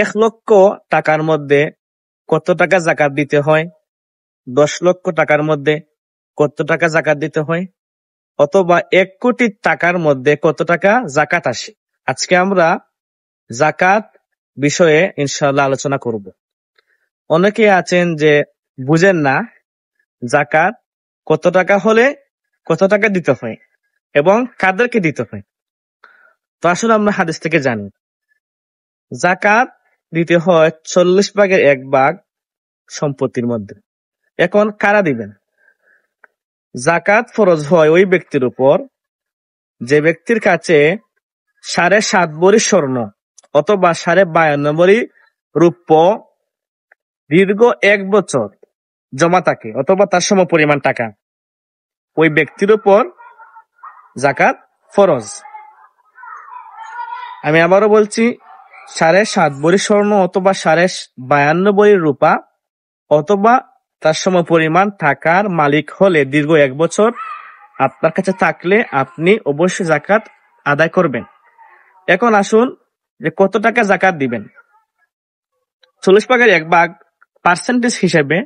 1 লক্ষ টাকার মধ্যে কত টাকা জাকাত দিতে হয়, 10 লক্ষ টাকার মধ্যে কত টাকা জাকাত দিতে হয়, অথবা 1 কোটি টাকার মধ্যে কত টাকা জাকাত আসে। আজকে আমরা জাকাত বিষয়ে ইনশাআল্লাহ আলোচনা করব। অনেকে আছেন যে বুঝেন না জাকাত কত টাকা হলে কত টাকা দিতে হয় এবং কাদেরকে দিতে হয়। তো আসলে আমরা হাদিস থেকে জানি জাকাত দিতে হয় 40 ভাগের 1 ভাগ সম্পত্তির মধ্যে। এখন কারা দিবেন? জাকাত ফরজ হয় ওই ব্যক্তির উপর যে ব্যক্তির কাছে 7.5 ভরি স্বর্ণ অথবা 52 ভরি রূপ্য দীর্ঘ 1 বছর জমা থাকে অথবা তার সম পরিমাণ টাকা। ওই ব্যক্তির উপর জাকাত ফরজ। আমি আবারও বলছি, 7.5 ভরি স্বর্ণ অথবা 52 ভরি রূপা অথবা তার সম পরিমাণ টাকার মালিক হলে দীর্ঘ 1 বছর আপনার কাছে থাকলে আপনি অবশ্যই জাকাত আদায় করবেন। এখন আসুন যে কত টাকা জাকাত দিবেন। 40/1 পার্সেন্টেজ হিসেবে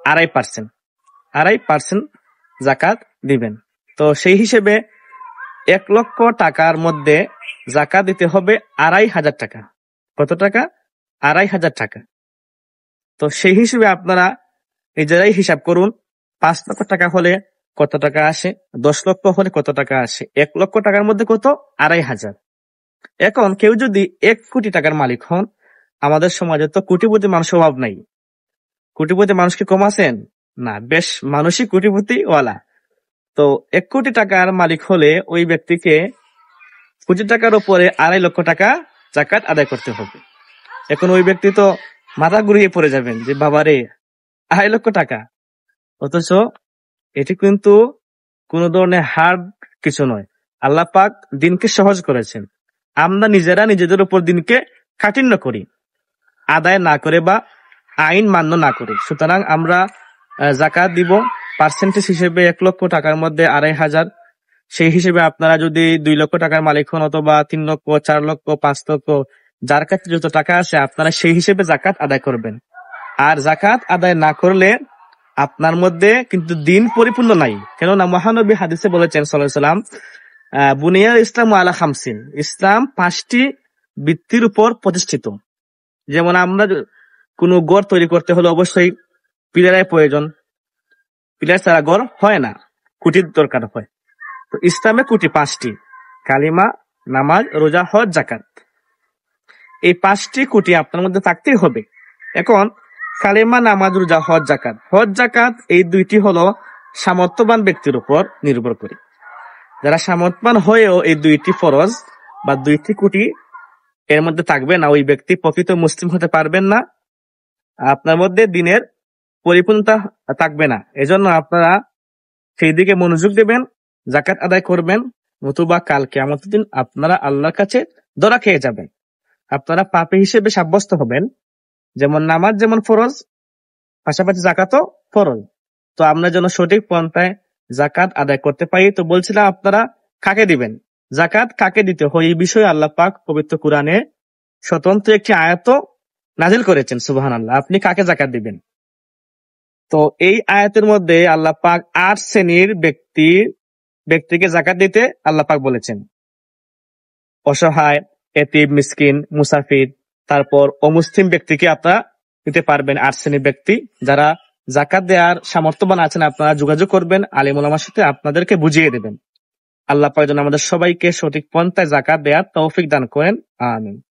2.5% জাকাত দিবেন। তো সেই হিসেবে 1 লক্ষ টাকার মধ্যে জাকাত দিতে হবে 2,500 টাকা। কত টাকা? 2,500 টাকা। তো সেই হিসেবে আপনারা নিজেরাই হিসাব করুন, 5 লক্ষ টাকা হলে কত টাকা আসে, 10 লক্ষ হলে কত টাকা আসে, 1 লক্ষ টাকার মধ্যে কত? 2,500। এখন কেউ যদি 1 কোটি টাকার মালিক হন, আমাদের সমাজে তো কোটিপতি মানুষের অভাব নাই। কোটিপতি মানুষ কি কম আছেন? না, বেশ মানুষই কোটিপতি ওয়ালা। তো 1 কোটি টাকার মালিক হলে ওই ব্যক্তিকে কোটি টাকার উপরে 2.5 লক্ষ টাকা জাকাত আদায় করতে হবে। এখন ওই ব্যক্তি তো মাথা ঘুরিয়ে পড়ে যাবেন যে বাবারে 2.5 লক্ষ টাকা, অথচ এটি কিন্তু কোন ধরনের হার্ড কিছু নয়। আল্লাহ পাক দিনকে সহজ করেছেন। আমরা নিজেরা নিজেদের উপর দিনকে কাঠিন্য করি, আদায় না করে বা আইন মান্য না করে। সুতরাং আমরা জাকাত দিব পার্সেন্টেজ হিসেবে 1 লক্ষ টাকার মধ্যে 2,500। সেই হিসেবে আপনারা যদি 2 লক্ষ টাকার মালিক হন অথবা 3 লক্ষ, 4 লক্ষ, 5 লক্ষ, যার কাছে যত টাকা আছে আপনারা সেই হিসেবে জাকাত আদায় করবেন। আর জাকাত আদায় না করলে আপনার মধ্যে কিন্তু দিন পরিপূর্ণ নাই। কেননা মহানবী হাদিসে বলেছেন সাল্লাল্লাহু আলাইহি ওয়াসাল্লাম, বুনিয়াল ইসলামু আলা 5। ইসলাম 5টি ভিত্তির উপর প্রতিষ্ঠিত। যেমন আমরা কোনো ঘর তৈরি করতে হলে অবশ্যই পিলারের প্রয়োজন, পিলার ছাড়া ঘর হয় না, খুঁটির দরকার হয়। তো ইসলামে খুঁটি 5টি: কালিমা, নামাজ, রোজা, হজ, জাকাত। এই 5টি খুঁটি আপনার মধ্যে থাকতেই হবে। এখন কালিমা, নামাজ, রোজা, হজ, জাকাত। হজ, জাকাত এই 2টি হলো সামর্থ্যবান ব্যক্তির উপর নির্ভর করে। যারা সামর্থ্যবান হয়েও এই 2টি ফরজ বা 2টি খুঁটি এর মধ্যে থাকবে না, ওই ব্যক্তি প্রকৃত মুসলিম হতে পারবেন না, আপনার মধ্যে দিনের পরিপূর্ণতা থাকবে না। এজন্য আপনারা সেই দিকে মনোযোগ দেবেন, জাকাত আদায় করবেন, নতুবা কাল কিয়ামতের দিন আপনারা আল্লাহর কাছে ধরা খেয়ে যাবেন। আপনারা পাপী হিসেবে সাব্যস্ত হবেন। যেমন নামাজ যেমন ফরজ, পাশাপাশি জাকাতও ফরজ। তো আমরা যেন সঠিক পন্থায় জাকাত আদায় করতে পারি। তো বলছিলাম আপনারা কাকে দিবেন, জাকাত কাকে দিতে হয়, এই বিষয়ে আল্লাহ পাক পবিত্র কোরআনে স্বতন্ত্র একটি আয়াত নাজিল করেছেন। সুবহানাল্লাহ। আপনি কাকে জাকাত দিবেন? তো এই আয়াতের মধ্যে আল্লাহ পাক 8 শ্রেণীর ব্যক্তিকে জাকাত দিতে আল্লাহ পাক বলেছেন। অসহায়, এতিম, মিসকিন, মুসাফির, তারপর অমুসলিম ব্যক্তিকে আপনারা দিতে পারবেন। 8 শ্রেণীর ব্যক্তি যারা জাকাত দেওয়ার সামর্থ্যবান আছেন, আপনারা যোগাযোগ করবেন আলিম উলামার সাথে, আপনাদেরকে বুঝিয়ে দেবেন। আল্লাহ পাক যেন আমাদের সবাইকে সঠিক পন্থায় জাকাত দেওয়ার তৌফিক দান করেন। আমিন।